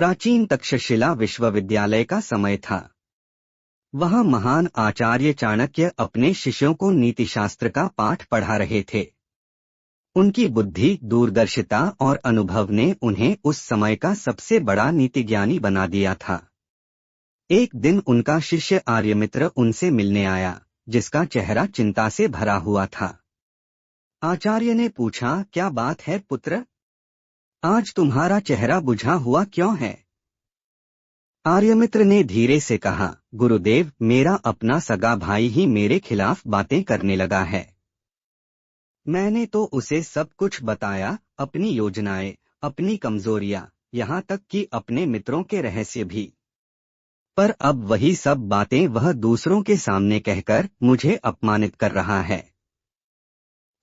प्राचीन तक्षशिला विश्वविद्यालय का समय था। वहाँ महान आचार्य चाणक्य अपने शिष्यों को नीतिशास्त्र का पाठ पढ़ा रहे थे। उनकी बुद्धि, दूरदर्शिता और अनुभव ने उन्हें उस समय का सबसे बड़ा नीतिज्ञानी बना दिया था। एक दिन उनका शिष्य आर्यमित्र उनसे मिलने आया, जिसका चेहरा चिंता से भरा हुआ था। आचार्य ने पूछा, क्या बात है पुत्र? आज तुम्हारा चेहरा बुझा हुआ क्यों है? आर्यमित्र ने धीरे से कहा, गुरुदेव, मेरा अपना सगा भाई ही मेरे खिलाफ बातें करने लगा है। मैंने तो उसे सब कुछ बताया, अपनी योजनाएं, अपनी कमजोरियां, यहाँ तक कि अपने मित्रों के रहस्य भी। पर अब वही सब बातें वह दूसरों के सामने कहकर मुझे अपमानित कर रहा है।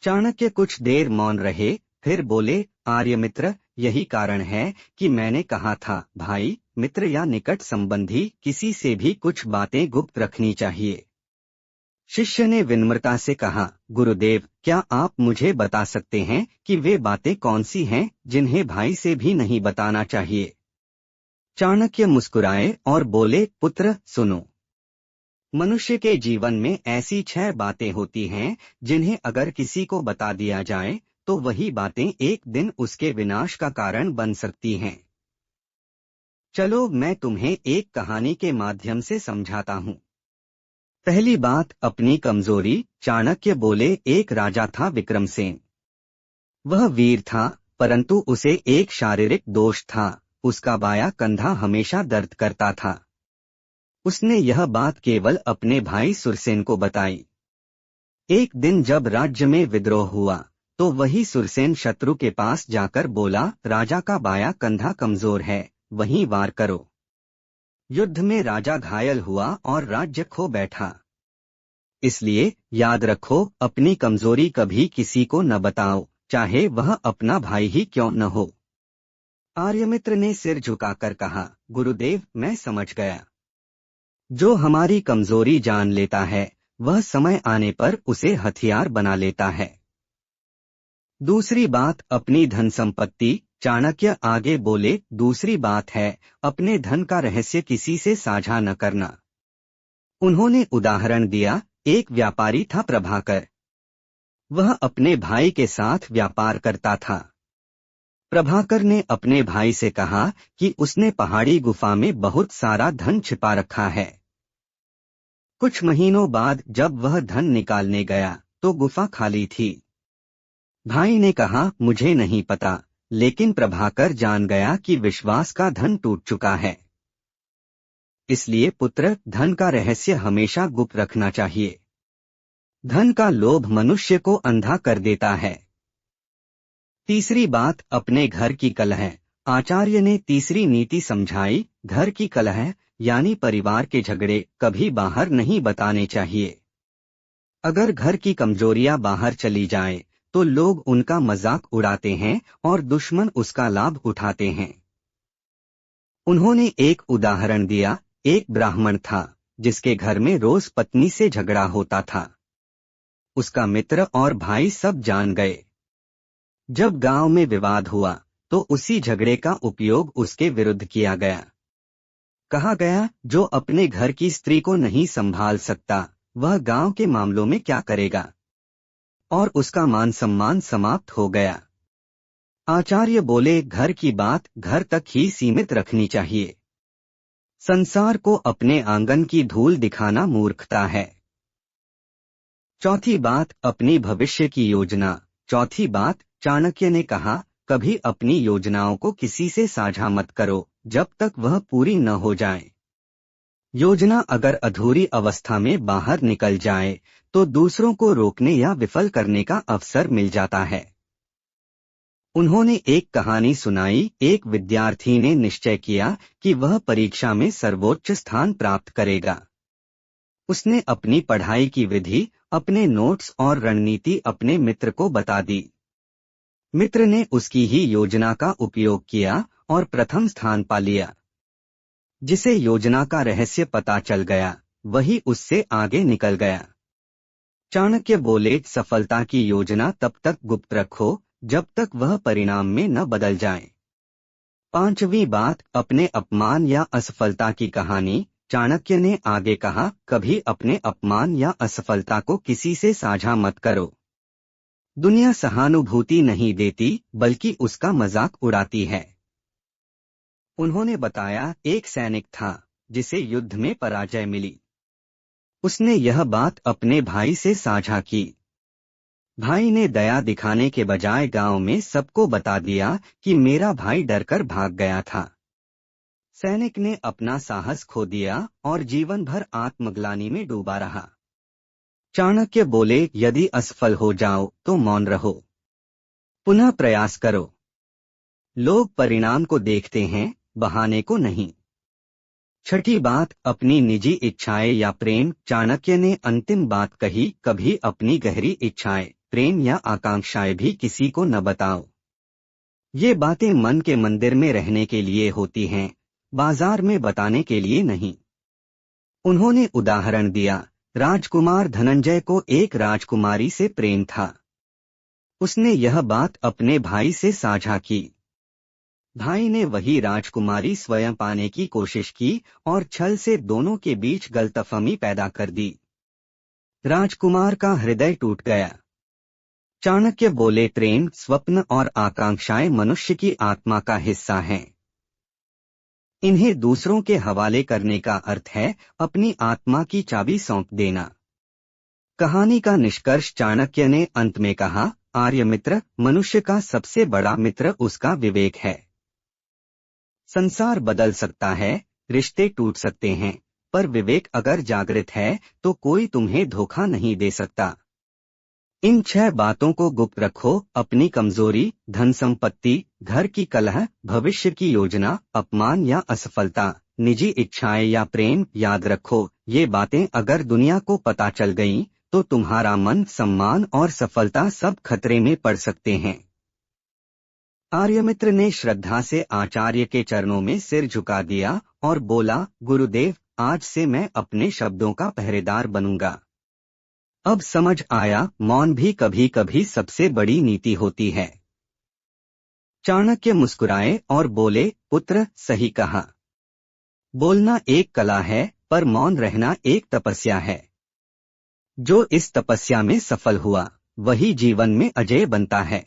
चाणक्य कुछ देर मौन रहे, फिर बोले, आर्यमित्र, यही कारण है कि मैंने कहा था, भाई, मित्र या निकट संबंधी किसी से भी कुछ बातें गुप्त रखनी चाहिए। शिष्य ने विनम्रता से कहा, गुरुदेव, क्या आप मुझे बता सकते हैं कि वे बातें कौन सी हैं जिन्हें भाई से भी नहीं बताना चाहिए? चाणक्य मुस्कुराए और बोले, पुत्र, सुनो। मनुष्य के जीवन में ऐसी 6 बातें होती हैं जिन्हें अगर किसी को बता दिया जाए तो वही बातें एक दिन उसके विनाश का कारण बन सकती हैं। चलो मैं तुम्हें एक कहानी के माध्यम से समझाता हूँ। पहली बात, अपनी कमजोरी। चाणक्य बोले, एक राजा था विक्रमसेन। वह वीर था, परंतु उसे एक शारीरिक दोष था, उसका बायां कंधा हमेशा दर्द करता था। उसने यह बात केवल अपने भाई सुरसेन को बताई। एक दिन जब राज्य में विद्रोह हुआ तो वही सुरसेन शत्रु के पास जाकर बोला, राजा का बायां कंधा कमजोर है, वहीं वार करो। युद्ध में राजा घायल हुआ और राज्य खो बैठा। इसलिए याद रखो, अपनी कमजोरी कभी किसी को न बताओ, चाहे वह अपना भाई ही क्यों न हो। आर्यमित्र ने सिर झुकाकर कहा, गुरुदेव, मैं समझ गया। जो हमारी कमजोरी जान लेता है वह समय आने पर उसे हथियार बना लेता है। दूसरी बात, अपनी धन संपत्ति। चाणक्य आगे बोले, दूसरी बात है, अपने धन का रहस्य किसी से साझा न करना। उन्होंने उदाहरण दिया, एक व्यापारी था प्रभाकर। वह अपने भाई के साथ व्यापार करता था। प्रभाकर ने अपने भाई से कहा कि उसने पहाड़ी गुफा में बहुत सारा धन छिपा रखा है। कुछ महीनों बाद जब वह धन निकालने गया तो गुफा खाली थी। भाई ने कहा, मुझे नहीं पता, लेकिन प्रभाकर जान गया कि विश्वास का धन टूट चुका है। इसलिए पुत्र, धन का रहस्य हमेशा गुप्त रखना चाहिए। धन का लोभ मनुष्य को अंधा कर देता है। तीसरी बात, अपने घर की कलह। आचार्य ने तीसरी नीति समझाई, घर की कलह यानी परिवार के झगड़े कभी बाहर नहीं बताने चाहिए। अगर घर की कमजोरियां बाहर चली जाएं, तो लोग उनका मजाक उड़ाते हैं और दुश्मन उसका लाभ उठाते हैं। उन्होंने एक उदाहरण दिया, एक ब्राह्मण था जिसके घर में रोज पत्नी से झगड़ा होता था। उसका मित्र और भाई सब जान गए। जब गांव में विवाद हुआ तो उसी झगड़े का उपयोग उसके विरुद्ध किया गया। कहा गया, जो अपने घर की स्त्री को नहीं संभाल सकता वह गांव के मामलों में क्या करेगा, और उसका मान सम्मान समाप्त हो गया। आचार्य बोले, घर की बात घर तक ही सीमित रखनी चाहिए। संसार को अपने आंगन की धूल दिखाना मूर्खता है। चौथी बात, अपनी भविष्य की योजना। चौथी बात, चाणक्य ने कहा, कभी अपनी योजनाओं को किसी से साझा मत करो जब तक वह पूरी न हो जाए। योजना अगर अधूरी अवस्था में बाहर निकल जाए तो दूसरों को रोकने या विफल करने का अवसर मिल जाता है। उन्होंने एक कहानी सुनाई, एक विद्यार्थी ने निश्चय किया कि वह परीक्षा में सर्वोच्च स्थान प्राप्त करेगा। उसने अपनी पढ़ाई की विधि, अपने नोट्स और रणनीति अपने मित्र को बता दी। मित्र ने उसकी ही योजना का उपयोग किया और प्रथम स्थान पा लिया। जिसे योजना का रहस्य पता चल गया वही उससे आगे निकल गया। चाणक्य बोले, सफलता की योजना तब तक गुप्त रखो जब तक वह परिणाम में न बदल जाए। 5वीं बात, अपने अपमान या असफलता की कहानी। चाणक्य ने आगे कहा, कभी अपने अपमान या असफलता को किसी से साझा मत करो। दुनिया सहानुभूति नहीं देती, बल्कि उसका मजाक उड़ाती है। उन्होंने बताया, एक सैनिक था जिसे युद्ध में पराजय मिली। उसने यह बात अपने भाई से साझा की। भाई ने दया दिखाने के बजाय गांव में सबको बता दिया कि मेरा भाई डरकर भाग गया था। सैनिक ने अपना साहस खो दिया और जीवन भर आत्मग्लानि में डूबा रहा। चाणक्य बोले, यदि असफल हो जाओ तो मौन रहो, पुनः प्रयास करो। लोग परिणाम को देखते हैं, बहाने को नहीं। छठी बात, अपनी निजी इच्छाएं या प्रेम। चाणक्य ने अंतिम बात कही, कभी अपनी गहरी इच्छाएं, प्रेम या आकांक्षाएं भी किसी को न बताओ। ये बातें मन के मंदिर में रहने के लिए होती हैं, बाजार में बताने के लिए नहीं। उन्होंने उदाहरण दिया, राजकुमार धनंजय को एक राजकुमारी से प्रेम था। उसने यह बात अपने भाई से साझा की। भाई ने वही राजकुमारी स्वयं पाने की कोशिश की और छल से दोनों के बीच गलतफहमी पैदा कर दी। राजकुमार का हृदय टूट गया। चाणक्य बोले, प्रेम, स्वप्न और आकांक्षाएं मनुष्य की आत्मा का हिस्सा हैं। इन्हें दूसरों के हवाले करने का अर्थ है अपनी आत्मा की चाबी सौंप देना। कहानी का निष्कर्ष, चाणक्य ने अंत में कहा, आर्यमित्र, मनुष्य का सबसे बड़ा मित्र उसका विवेक है। संसार बदल सकता है, रिश्ते टूट सकते हैं, पर विवेक अगर जागृत है तो कोई तुम्हें धोखा नहीं दे सकता। इन 6 बातों को गुप्त रखो, अपनी कमजोरी, धन संपत्ति, घर की कलह, भविष्य की योजना, अपमान या असफलता, निजी इच्छाएं या प्रेम। याद रखो, ये बातें अगर दुनिया को पता चल गईं, तो तुम्हारा मन, सम्मान और सफलता सब खतरे में पड़ सकते हैं। आर्यमित्र ने श्रद्धा से आचार्य के चरणों में सिर झुका दिया और बोला, गुरुदेव, आज से मैं अपने शब्दों का पहरेदार बनूंगा। अब समझ आया, मौन भी कभी कभी सबसे बड़ी नीति होती है। चाणक्य मुस्कुराए और बोले, पुत्र, सही कहा। बोलना एक कला है, पर मौन रहना एक तपस्या है। जो इस तपस्या में सफल हुआ, वही जीवन में अजेय बनता है।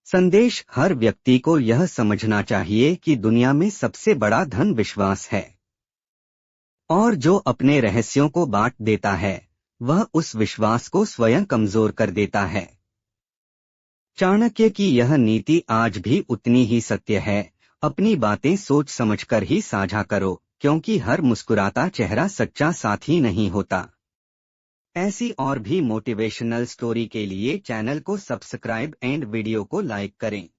संदेश, हर व्यक्ति को यह समझना चाहिए कि दुनिया में सबसे बड़ा धन विश्वास है, और जो अपने रहस्यों को बांट देता है, वह उस विश्वास को स्वयं कमजोर कर देता है। चाणक्य की यह नीति आज भी उतनी ही सत्य है। अपनी बातें सोच समझकर ही साझा करो, क्योंकि हर मुस्कुराता चेहरा सच्चा साथी नहीं होता। ऐसी और भी मोटिवेशनल स्टोरी के लिए चैनल को सब्सक्राइब एंड वीडियो को लाइक करें।